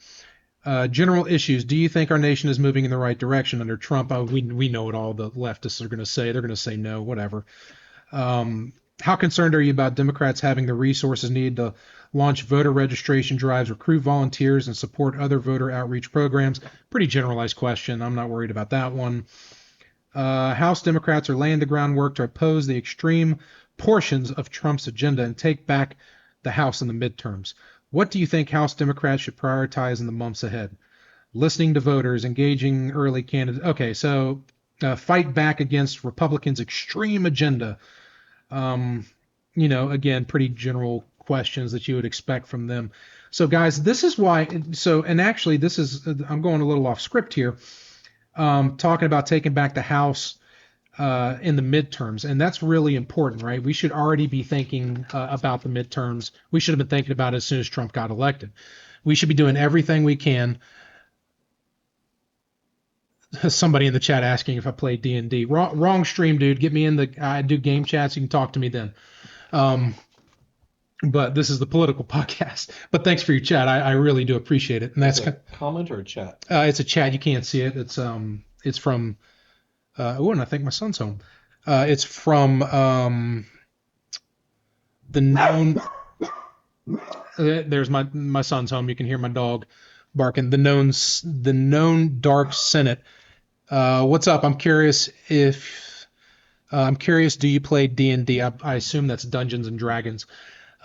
General issues. Do you think our nation is moving in the right direction under Trump? We know what all the leftists are going to say. They're going to say no, whatever. How concerned are you about Democrats having the resources needed to launch voter registration drives, recruit volunteers, and support other voter outreach programs? Pretty generalized question. I'm not worried about that one. House Democrats are laying the groundwork to oppose the extreme portions of Trump's agenda and take back the House in the midterms. What do you think House Democrats should prioritize in the months ahead? Listening to voters, engaging early candidates. Okay, so fight back against Republicans' extreme agenda. Um, again, pretty general questions that you would expect from them. So, guys, this is why. So, and actually, I'm going a little off script here, talking about taking back the House in the midterms, and that's really important, right? We should already be thinking about the midterms. We should have been thinking about it as soon as Trump got elected. We should be doing everything we can. Somebody in the chat asking if I play D&D. Wrong stream, dude. Get me in I do game chats. You can talk to me then. But this is the political podcast. But thanks for your chat. I really do appreciate it. And that's a comment or a chat? It's a chat. You can't see it. It's from. And I think my son's home. It's from the known. There's my son's home. You can hear my dog barking. The known dark Senate. What's up? I'm curious. Do you play D&D? I assume that's Dungeons and Dragons.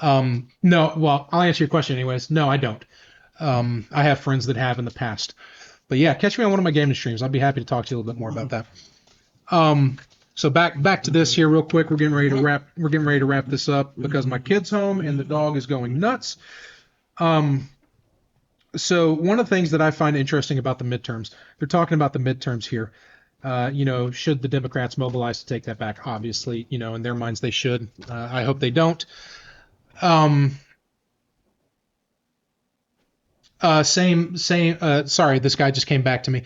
No. Well, I'll answer your question anyways. No, I don't. I have friends that have in the past. But yeah, catch me on one of my gaming streams. I'd be happy to talk to you a little bit more about that. So back to this here real quick. We're getting ready to wrap this up because my kid's home and the dog is going nuts. So one of the things that I find interesting about the midterms, they're talking about the midterms here. Should the Democrats mobilize to take that back? Obviously, in their minds they should. I hope they don't. Sorry, this guy just came back to me.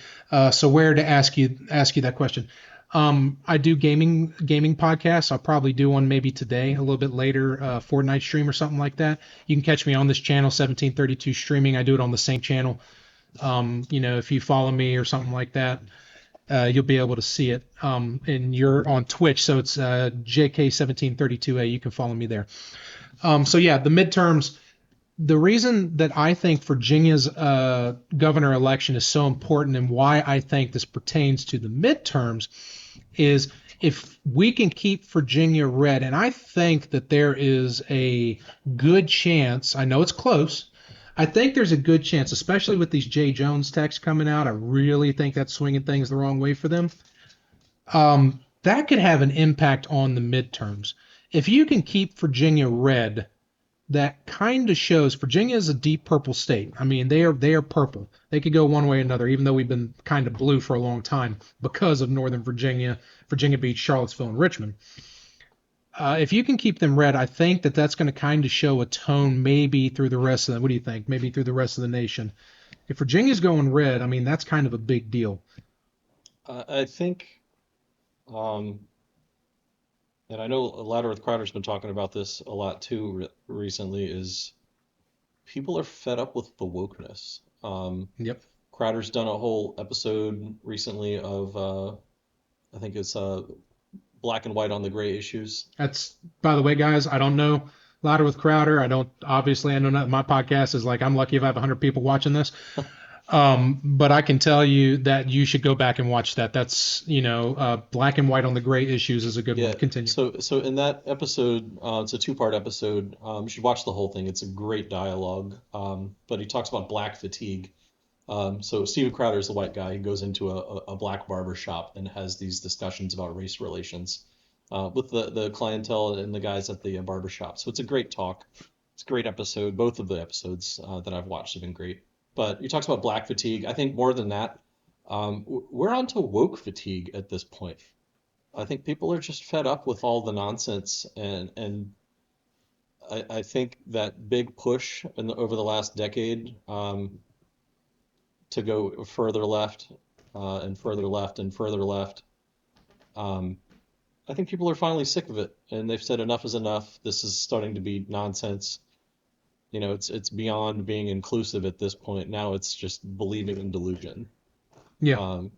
So where to ask you that question? I do gaming podcasts. I'll probably do one maybe today, a little bit later, Fortnite stream or something like that. You can catch me on this channel, 1732 streaming. I do it on the same channel. If you follow me or something like that, you'll be able to see it. And you're on Twitch, so it's JK1732A. You can follow me there. So yeah, the midterms. The reason that I think Virginia's governor election is so important and why I think this pertains to the midterms is if we can keep Virginia red, and I think that there is a good chance, I know it's close, I think there's a good chance, especially with these Jay Jones texts coming out, I really think that's swinging things the wrong way for them. That could have an impact on the midterms. If you can keep Virginia red, that kind of shows Virginia is a deep purple state. I mean, they are purple. They could go one way or another, even though we've been kind of blue for a long time because of Northern Virginia, Virginia Beach, Charlottesville, and Richmond. If you can keep them red, I think that's going to kind of show a tone maybe through the rest of the, what do you think? Maybe through the rest of the nation. If Virginia's going red, I mean, that's kind of a big deal. I think, and I know Louder with Crowder's been talking about this a lot too recently, is people are fed up with the wokeness. Yep. Crowder's done a whole episode recently of, I think it's black and white on the gray issues. That's, by the way, guys, I don't know Louder with Crowder. I know not, my podcast is like, I'm lucky if I have 100 people watching this. But I can tell you that you should go back and watch that. That's, black and white on the gray issues is a good one. Continue. So in that episode, it's a 2-part episode. You should watch the whole thing. It's a great dialogue. But he talks about black fatigue. So Steven Crowder is the white guy. He goes into a black barber shop and has these discussions about race relations with the clientele and the guys at the barber shop. So it's a great talk. It's a great episode. Both of the episodes that I've watched have been great. But he talks about black fatigue. I think more than that, we're onto woke fatigue at this point. I think people are just fed up with all the nonsense, and I think that big push over the last decade to go further left and further left and further left, I think people are finally sick of it, and they've said enough is enough. This is starting to be nonsense. It's beyond being inclusive at this point. Now it's just believing in delusion. Yeah. I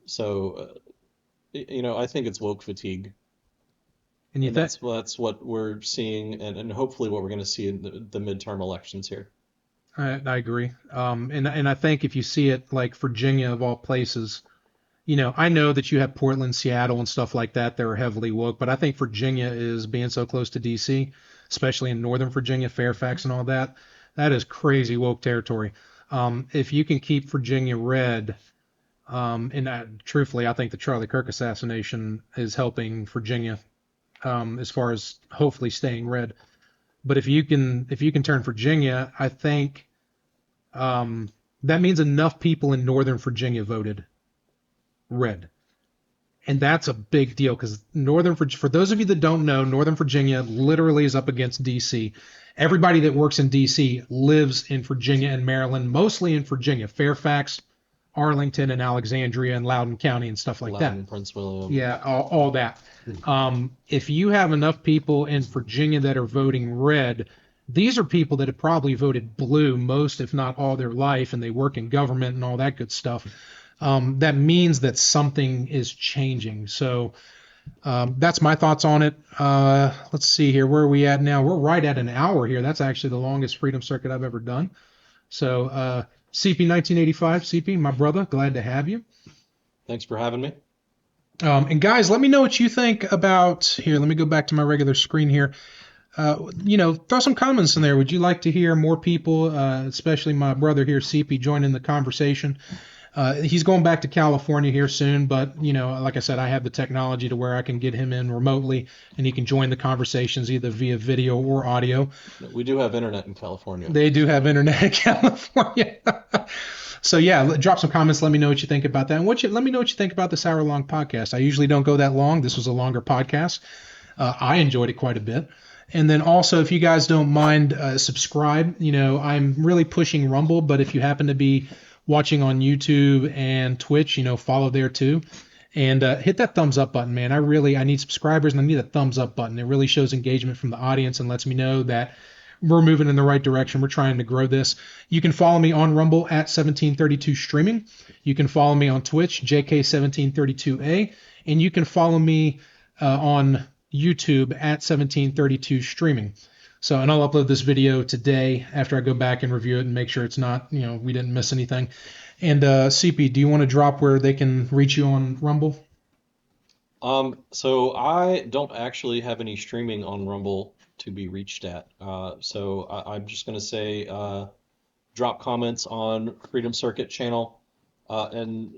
think it's woke fatigue. And that's what we're seeing, and hopefully what we're going to see in the midterm elections here. I agree. And I think if you see it like Virginia of all places, I know that you have Portland, Seattle, and stuff like that that are heavily woke, but I think Virginia is being so close to DC, especially in Northern Virginia, Fairfax, and all that. That is crazy woke territory. If you can keep Virginia red, truthfully, I think the Charlie Kirk assassination is helping Virginia as far as hopefully staying red. But if you can turn Virginia, I think that means enough people in Northern Virginia voted red. And that's a big deal because for those of you that don't know, Northern Virginia literally is up against DC. Everybody that works in DC lives in Virginia and Maryland, mostly in Virginia, Fairfax, Arlington, and Alexandria, and Loudoun County, and stuff like Loudoun, that. Prince William. Yeah, all that. If you have enough people in Virginia that are voting red, these are people that have probably voted blue most, if not all, their life, and they work in government and all that good stuff. That means that something is changing. So that's my thoughts on it. Let's see here. Where are we at now? We're right at an hour here. That's actually the longest Freedom Circuit I've ever done. So CP 1985, CP, my brother, glad to have you. Thanks for having me. And guys, let me know what you think about here. Let me go back to my regular screen here. Throw some comments in there. Would you like to hear more people, especially my brother here, CP, join in the conversation? He's going back to California here soon, but like I said, I have the technology to where I can get him in remotely, and he can join the conversations either via video or audio. We do have internet in California. They do have internet in California. So yeah, drop some comments. Let me know what you think about that, and let me know what you think about this hour-long podcast. I usually don't go that long. This was a longer podcast. I enjoyed it quite a bit. And then also, if you guys don't mind, subscribe. I'm really pushing Rumble, but if you happen to be watching on YouTube and Twitch, follow there too. And hit that thumbs up button, man. I need subscribers, and I need a thumbs up button. It really shows engagement from the audience and lets me know that we're moving in the right direction. We're trying to grow this. You can follow me on Rumble at 1732 Streaming. You can follow me on Twitch, JK1732A. And you can follow me on YouTube at 1732 Streaming. So, and I'll upload this video today after I go back and review it and make sure it's not, we didn't miss anything. And CP, do you want to drop where they can reach you on Rumble? So I don't actually have any streaming on Rumble to be reached at. So I'm just going to say drop comments on Freedom Circuit channel and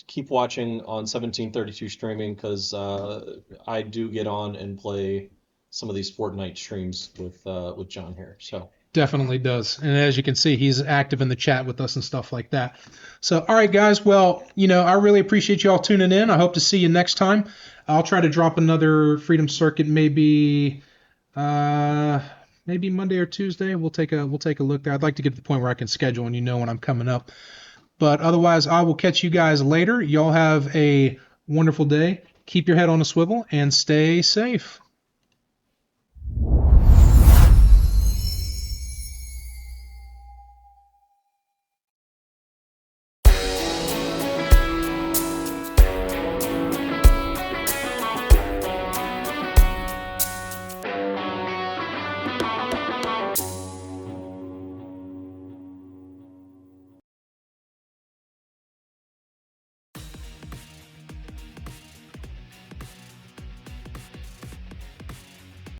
keep watching on 1732 Streaming because I do get on and play some of these Fortnite streams with John here. So definitely does. And as you can see, he's active in the chat with us and stuff like that. So, all right, guys. Well, I really appreciate you all tuning in. I hope to see you next time. I'll try to drop another Freedom Circuit maybe Monday or Tuesday. We'll take a look there. I'd like to get to the point where I can schedule and when I'm coming up. But otherwise, I will catch you guys later. Y'all have a wonderful day. Keep your head on a swivel and stay safe.